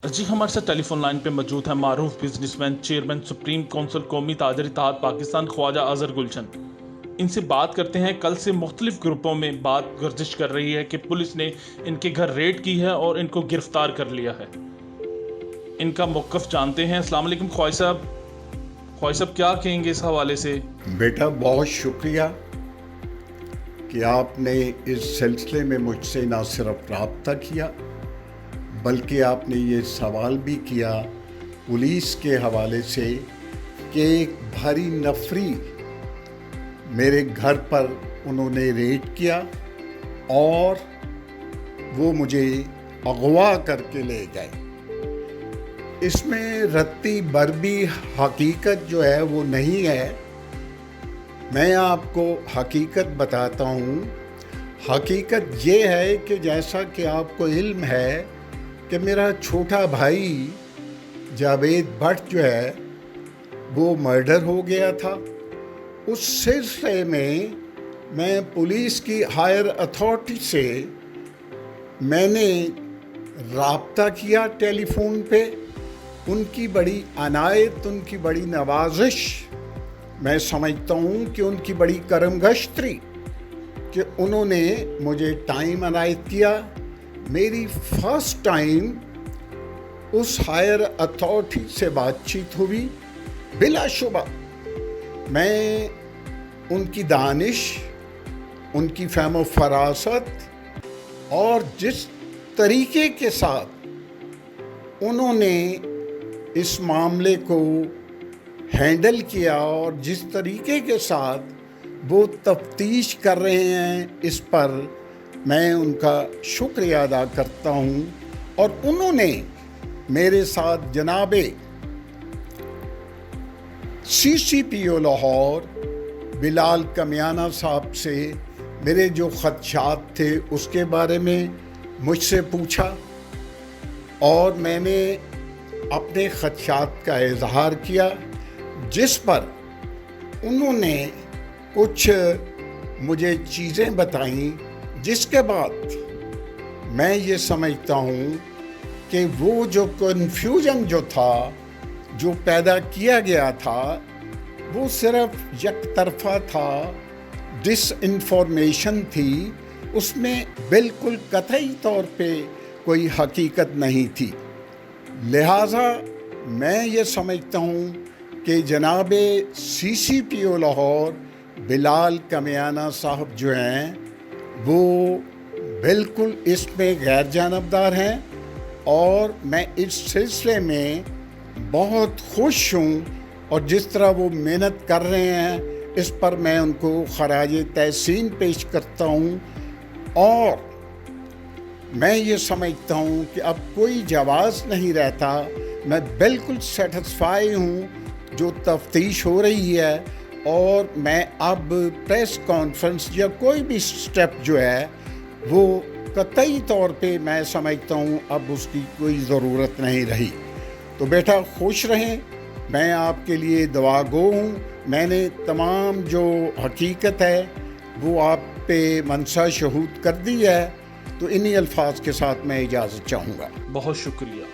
جی ہمارے ساتھ ٹیلی phone line پہ موجود ہے معروف business man chairman supreme council قومی تاجر اتحاد پاکستان خواجہ اظہر گلشن۔ ان سے بات کرتے ہیں۔ کل سے مختلف گروپوں میں بات گردش کر رہی ہے کہ پولیس نے ان کے گھر ریڈ کی ہے اور ان کو گرفتار کر لیا ہے۔ ان کا موقف جانتے ہیں۔ السلام علیکم خواجہ صاحب۔ خواجہ صاحب کیا کہیں گے اس حوالے سے؟ بیٹا بہت شکریہ کہ آپ نے اس سلسلے میں مجھ سے نہ صرف رابطہ کیا بلکہ آپ نے یہ سوال بھی کیا پولیس کے حوالے سے کہ ایک بھاری نفری میرے گھر پر انہوں نے ریڈ کیا اور وہ مجھے اغوا کر کے لے گئے۔ اس میں رتی بربی حقیقت جو ہے وہ نہیں ہے۔ میں آپ کو حقیقت بتاتا ہوں۔ حقیقت یہ ہے کہ جیسا کہ آپ کو علم ہے کہ میرا چھوٹا بھائی جاوید بٹ جو ہے وہ مرڈر ہو گیا تھا۔ اس سلسلے میں پولیس کی ہائر اتھارٹی سے میں نے رابطہ کیا ٹیلی فون پہ۔ ان کی بڑی عنایت، ان کی بڑی نوازش، میں سمجھتا ہوں کہ ان کی بڑی کرم گشتری کہ انہوں نے مجھے ٹائم عنایت کیا۔ میری فرسٹ ٹائم اس ہائر اتھارٹی سے بات چیت ہوئی۔ بلا شبہ میں ان کی دانش، ان کی فہم و فراست اور جس طریقے کے ساتھ انہوں نے اس معاملے کو ہینڈل کیا اور جس طریقے کے ساتھ وہ تفتیش کر رہے ہیں، اس پر میں ان کا شکریہ ادا کرتا ہوں۔ اور انہوں نے میرے ساتھ جناب CCPO لاہور بلال کمیانہ صاحب سے میرے جو خدشات تھے اس کے بارے میں مجھ سے پوچھا اور میں نے اپنے خدشات کا اظہار کیا، جس پر انہوں نے کچھ مجھے چیزیں بتائیں، جس کے بعد میں یہ سمجھتا ہوں کہ وہ جو کنفیوژن جو تھا، جو پیدا کیا گیا تھا، وہ صرف یک طرفہ تھا، ڈس انفارمیشن تھی، اس میں بالکل قطعی طور پہ کوئی حقیقت نہیں تھی۔ لہٰذا میں یہ سمجھتا ہوں کہ جناب CCPO لاہور بلال کمیانہ صاحب جو ہیں وہ بالکل اس میں غیر جانبدار ہیں، اور میں اس سلسلے میں بہت خوش ہوں، اور جس طرح وہ محنت کر رہے ہیں اس پر میں ان کو خراج تحسین پیش کرتا ہوں۔ اور میں یہ سمجھتا ہوں کہ اب کوئی جواز نہیں رہتا۔ میں بالکل سیٹسفائی ہوں جو تفتیش ہو رہی ہے، اور میں اب پریس کانفرنس یا کوئی بھی سٹیپ جو ہے وہ قطعی طور پہ میں سمجھتا ہوں اب اس کی کوئی ضرورت نہیں رہی۔ تو بیٹا خوش رہیں، میں آپ کے لیے دعا گو ہوں۔ میں نے تمام جو حقیقت ہے وہ آپ پہ منصہ شہود کر دی ہے، تو انہی الفاظ کے ساتھ میں اجازت چاہوں گا۔ بہت شکریہ۔